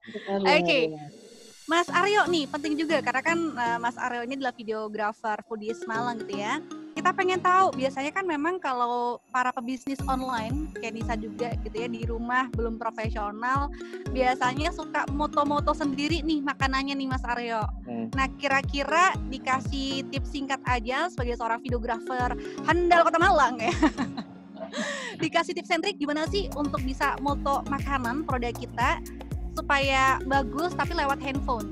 Benar, Oke, benar. Mas Aryo nih penting juga karena kan Mas Aryo ini adalah videographer foodies Malang gitu ya. Kita pengen tahu biasanya kan memang kalau para pebisnis online kayak Nisa juga gitu ya di rumah belum profesional biasanya suka moto-moto sendiri nih makanannya nih Mas Aryo. Nah kira-kira dikasih tips singkat aja sebagai seorang videographer handal Kota Malang ya. Dikasih tips and trik gimana sih untuk bisa moto makanan produk kita supaya bagus tapi lewat handphone?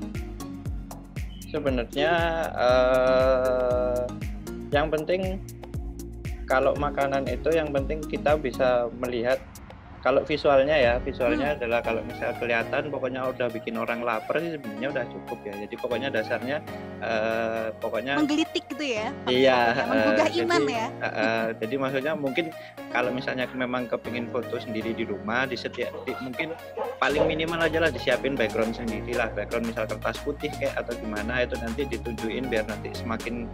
Sebenarnya yang penting kalau makanan itu yang penting kita bisa melihat kalau visualnya adalah kalau misalnya kelihatan pokoknya udah bikin orang lapar sih sebenarnya udah cukup ya. Jadi pokoknya dasarnya pokoknya menggelitik gitu ya. Iya, menggugah iman ya. Jadi maksudnya mungkin kalau misalnya memang kepingin foto sendiri di rumah mungkin paling minimal aja lah disiapin background sendiri lah, background misal kertas putih kayak atau gimana itu nanti ditunjukin biar nanti semakin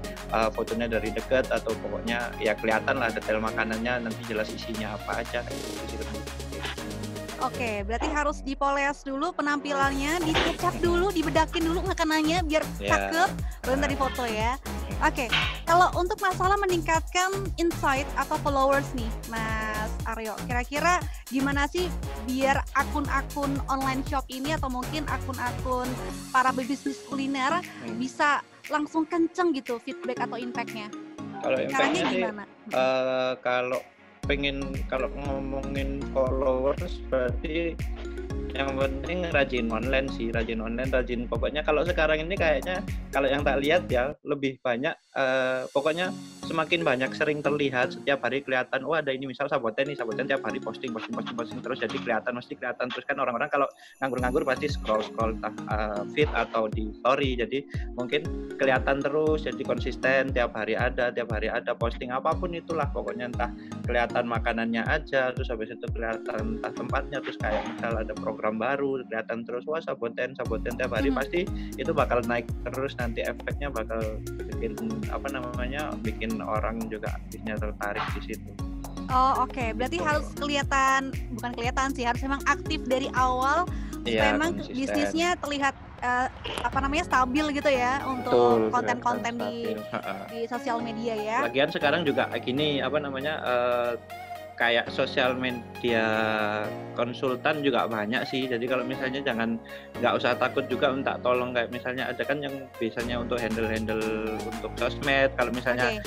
fotonya dari dekat atau pokoknya ya kelihatan lah detail makanannya nanti jelas isinya apa aja kayak gitu sih. Oke, berarti harus dipoles dulu penampilannya, dikecap dulu, dibedakin dulu makanannya biar cakep, baru nanti foto ya. Oke, kalau untuk masalah meningkatkan insight atau followers nih, Mas Aryo, kira-kira gimana sih biar akun-akun online shop ini atau mungkin akun-akun para bisnis kuliner bisa langsung kenceng gitu feedback atau impact-nya? Kalau impact-nya sih, gimana? kalau ngomongin followers berarti yang penting rajin online, pokoknya kalau sekarang ini kayaknya kalau yang tak lihat ya lebih banyak pokoknya semakin banyak sering terlihat setiap hari kelihatan ada ini misal Saboten tiap hari posting terus jadi kelihatan terus kan orang-orang kalau nganggur pasti scroll feed atau di story jadi mungkin kelihatan terus jadi konsisten tiap hari ada posting apapun itulah pokoknya entah kelihatan makanannya aja terus habis itu kelihatan entah tempatnya terus kayak misal ada program baru kelihatan terus Saboten tiap hari pasti itu bakal naik terus nanti efeknya bakal bikin orang juga akhirnya tertarik di situ. Oh oke. Berarti harus bukan kelihatan sih, harus memang aktif dari awal supaya memang bisnisnya terlihat stabil gitu ya untuk konten-konten di sosial media ya. Lagian sekarang juga gini kayak sosial media konsultan juga banyak sih. Jadi kalau misalnya nggak usah takut juga minta tolong kayak misalnya ada kan yang biasanya untuk handle untuk sosmed. Kalau misalnya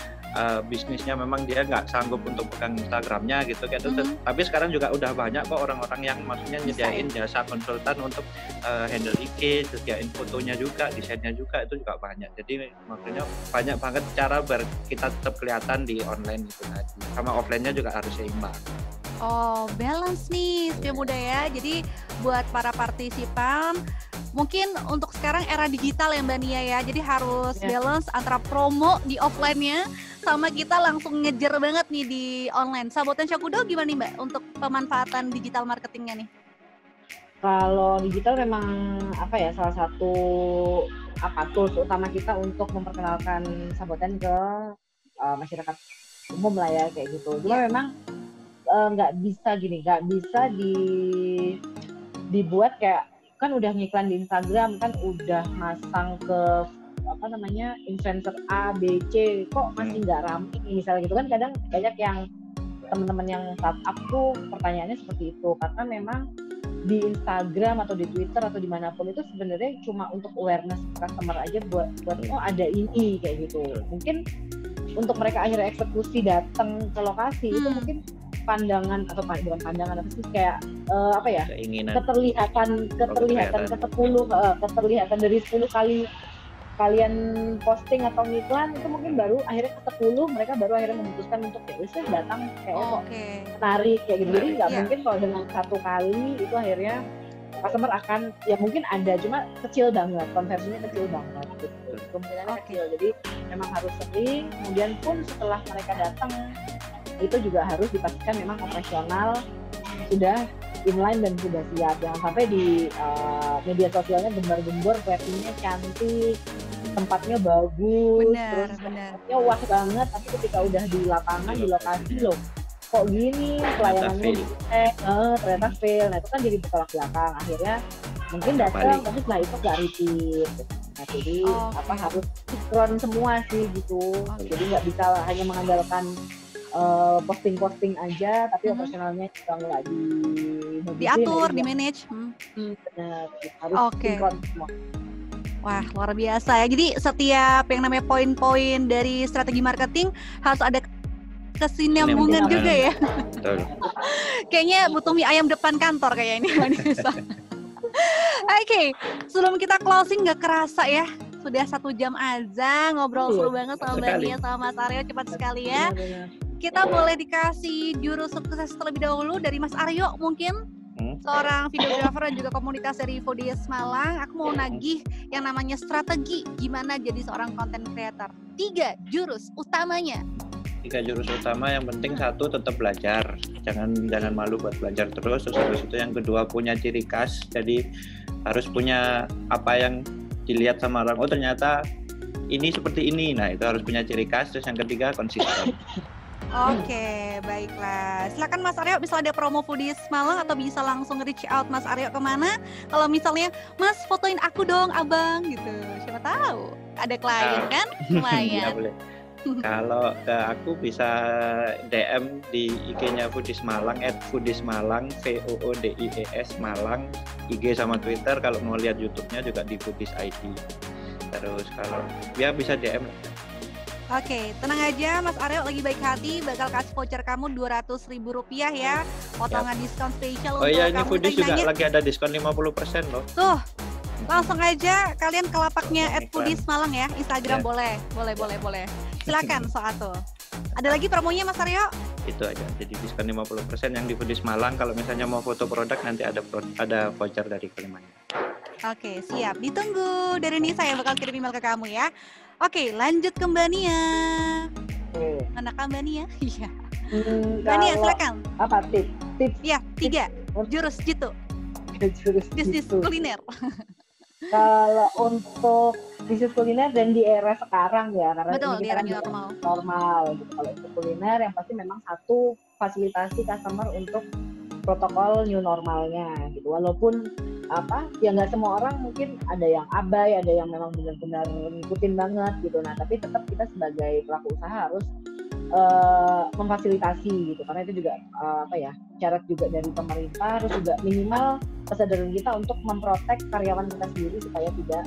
bisnisnya memang dia nggak sanggup untuk pegang Instagramnya gitu kayak itu. Tapi sekarang juga udah banyak kok orang-orang yang maksudnya nyediain jasa konsultan untuk handle IG, sediain fotonya juga, desainnya juga itu juga banyak. Jadi maksudnya banyak banget cara biar kita tetap kelihatan di online itu tadi. Sama offline-nya juga harus seimbang. Oh, balance nih supaya mudah ya. Jadi buat para partisipan, mungkin untuk sekarang era digital ya Mbak Nia ya. Jadi harus balance antara promo di offline-nya sama kita langsung ngejar banget nih di online. Saboten Syakudo gimana nih Mbak untuk pemanfaatan digital marketingnya nih? Kalau digital memang salah satu tools utama kita untuk memperkenalkan Saboten ke masyarakat umum lah ya kayak gitu. Cuma memang nggak bisa dibuat kayak kan udah ngiklan di Instagram kan udah masang ke influencer A, B, C kok masih nggak ramai misalnya gitu kan kadang banyak yang teman-teman yang startup tuh pertanyaannya seperti itu karena memang di Instagram atau di Twitter atau dimanapun itu sebenarnya cuma untuk awareness customer aja buat ada ini kayak gitu mungkin untuk mereka akhirnya eksekusi datang ke lokasi itu mungkin pandangan atau bukan pandangan kayak keterlihatan keterlihatan dari 10 kali kalian posting atau ngiklan itu mungkin baru akhirnya ke-10 mereka baru akhirnya memutuskan untuk datang kayak menarik kayak gitu jadi nggak mungkin kalau dengan satu kali itu akhirnya customer akan ya mungkin ada cuma kecil banget konversinya kecil banget gitu kemungkinannya kecil jadi memang harus sering kemudian pun setelah mereka datang itu juga harus dipastikan memang operasional sudah inline dan sudah siap jangan sampai di media sosialnya gembar-gembor ratingnya cantik tempatnya bagus terus tempatnya wah banget tapi ketika udah di lapangan di lokasi loh kok gini pelayanannya ternyata fail nah itu kan jadi bertolak belakang akhirnya mungkin datang tapi setelah itu nggak repeat. Nah jadi harus sinkron semua sih gitu. Jadi nggak bisa hanya mengandalkan posting aja, tapi operasionalnya juga nggak diatur, di manage. Benar, harus sinkron semua. Wah, luar biasa ya. Jadi setiap yang namanya poin-poin dari strategi marketing harus ada kesinambungan juga ya. Betul. Kayaknya butuh mie ayam depan kantor kayak ini. Oke, sebelum kita closing nggak kerasa ya. Sudah 1 jam aja ngobrol seru banget sama Mbak Nia sama Mas Aryo, cepat sekali ya. Kita boleh dikasih jurus sukses terlebih dahulu dari Mas Aryo mungkin? Seorang videographer dan juga komunitas dari Foodies Malang. Aku mau nagih yang namanya strategi gimana jadi seorang content creator. 3 jurus utamanya. 3 jurus utama, yang penting satu tetap belajar, jangan malu buat belajar terus habis itu yang kedua punya ciri khas, jadi harus punya apa yang dilihat sama orang, oh ternyata ini seperti ini, nah itu harus punya ciri khas. Terus yang ketiga konsisten. Oke, baiklah. Silakan Mas Aryo, bisa ada promo Foodies Malang atau bisa langsung reach out Mas Aryo kemana? Kalau misalnya, Mas fotoin aku dong abang gitu, siapa tahu ada klien kan? Lumayan. Boleh. Kalau ke aku bisa DM di IG-nya Foodies Malang @foodiesmalang VOODIES Malang, IG sama Twitter. Kalau mau lihat YouTube-nya juga di Foodies ID. Terus kalau ya bisa DM. Oke, tenang aja Mas Aryo lagi baik hati, bakal kasih voucher kamu Rp200.000 ya, potongan diskon spesial untuk kamu. Oh iya, ini Foodies juga lagi ada diskon 50% loh. Tuh, langsung aja kalian ke lapaknya @Foodies Malang ya, Instagram boleh. Silakan Soato. Ada lagi promonya Mas Aryo? Itu aja, jadi diskon 50% yang di Foodies Malang. Kalau misalnya mau foto produk nanti ada voucher dari Kalimantan. Oke, siap. Ditunggu dari Nisa yang bakal kirim email ke kamu ya. Oke, lanjut ke Mbak Nia. Manakah Mbak Nia? Iya. Mbak Nia, silakan. Apa tips? Iya, 3 jurus jitu. Bisnis kuliner. Kalau untuk bisnis kuliner dan di era sekarang ya, karena betul, ini di era normal gitu. Kalau untuk kuliner yang pasti memang satu fasilitasi customer untuk protokol new normalnya gitu. Walaupun ya nggak semua orang, mungkin ada yang abai, ada yang memang benar-benar ngikutin banget gitu. Nah tapi tetap kita sebagai pelaku usaha harus memfasilitasi gitu, karena itu juga syarat juga dari pemerintah. Harus juga minimal kesadaran kita untuk memprotek karyawan kita sendiri supaya tidak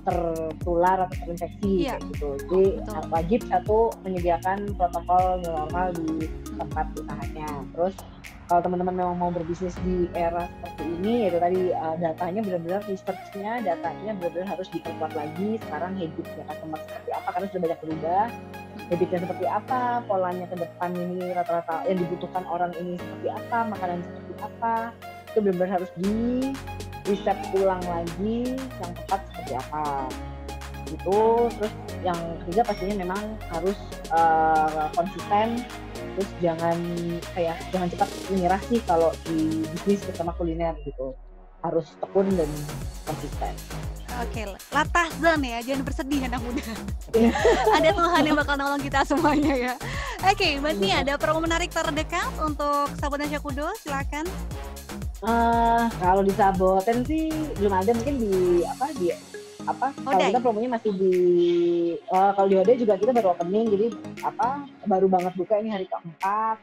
tertular atau terinfeksi kayak gitu. Jadi wajib satu menyediakan protokol new normal di tempat usahanya. Terus kalau teman-teman memang mau berbisnis di era seperti ini, yaitu tadi datanya benar-benar research-nya, datanya benar-benar harus diperkuat lagi. Sekarang habit-nya customer seperti apa, karena sudah banyak berubah. Habit-nya seperti apa, polanya ke depan ini rata-rata yang dibutuhkan orang ini seperti apa, makanan seperti apa, itu benar-benar harus di riset ulang lagi yang tepat seperti apa gitu. Terus yang ketiga pastinya memang harus konsisten. Terus jangan cepat menyerah sih kalau di bisnis terutama kuliner gitu. Harus tekun dan konsisten. Oke, latah dan ya, jangan bersedih anak muda. Ada Tuhan yang bakal nolong kita semuanya ya. Oke, Mbak Nia, ada promo menarik terdekat untuk Sahabat Nasya Kudo, silakan. Kalau di Saboten sih belum ada, mungkin kalau kita promonya masih di kalau di Hodai juga kita baru opening, jadi baru banget buka ini hari keempat.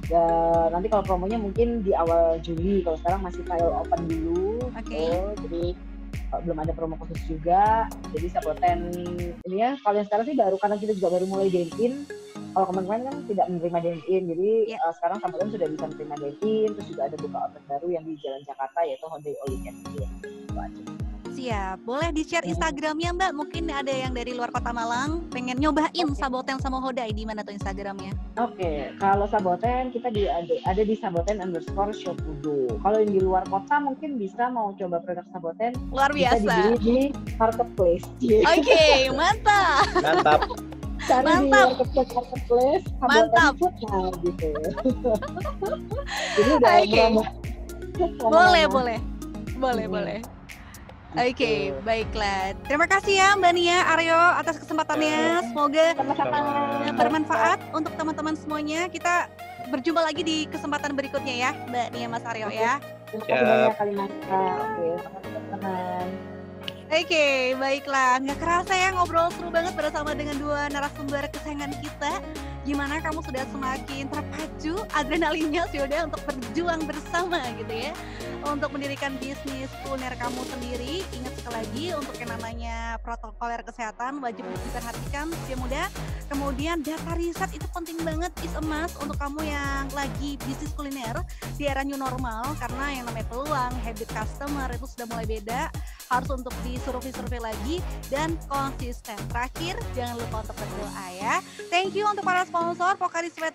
Dan nanti kalau promonya mungkin di awal Juli, kalau sekarang masih trial open dulu. Jadi belum ada promo khusus juga. Jadi Saboten ini ya, kalau yang sekarang sih baru, karena kita juga baru mulai dine-in. Kalau kemarin kan tidak menerima dine-in, jadi sekarang Saboten sudah bisa menerima dine-in. Terus juga ada buka outlet baru yang di Jalan Jakarta, yaitu Hodai All You Can Eat. Siap, boleh di-share Instagramnya Mbak? Mungkin ada yang dari luar kota Malang pengen nyobain Saboten sama Hodai, di mana tuh Instagramnya? Oke, kalau Saboten kita ada di Saboten_Shokudo. Kalau yang di luar kota mungkin bisa mau coba produk Saboten, luar biasa, bisa dibeli di marketplace. Oke, mantap. Cari di marketplace, mantap. Food, gitu. Jadi udah boleh. Oke, baiklah. Terima kasih ya Mbak Nia, Aryo atas kesempatannya. Semoga bermanfaat untuk teman-teman semuanya. Kita berjumpa lagi di kesempatan berikutnya ya, Mbak Nia, Mas Aryo ya. Terima kasih banyak Kak Linasa. Oke, selamat teman-teman. Oke, baiklah. Nggak kerasa ya ngobrol seru banget bersama dengan dua narasumber kesayangan kita. Gimana kamu sudah semakin terpacu adrenalinnya sudah untuk berjuang bersama gitu ya. Untuk mendirikan bisnis kuliner kamu sendiri. Ingat sekali lagi untuk yang namanya protokol kesehatan wajib diperhatikan usia muda. Kemudian data riset itu penting banget, is emas untuk kamu yang lagi bisnis kuliner di era new normal, karena yang namanya peluang, habit customer itu sudah mulai beda. Harus untuk disurvei lagi dan konsisten. Terakhir, jangan lupa untuk berdoa ya. Thank you untuk para sponsor Pocari Sweat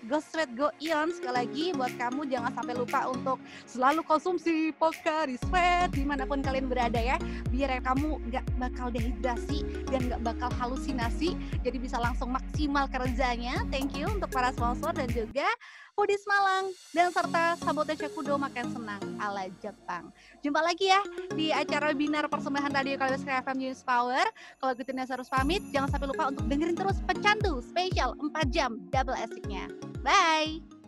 Go Ion. Sekali lagi buat kamu jangan sampai lupa untuk selalu konsumsi Pocari Sweat dimanapun kalian berada ya. Biar kamu nggak bakal dehidrasi dan nggak bakal halusinasi. Jadi bisa langsung maksimal kerjanya. Thank you untuk para sponsor dan juga Foodies Malang dan serta Sabotage Kudo Makan Senang ala Jepang. Jumpa lagi ya di acara webinar persembahan Radio KBS FM News Power. Kalau gitu Nesa harus pamit, jangan sampai lupa untuk dengerin terus Pecandu spesial 4 jam double asik-nya. Bye!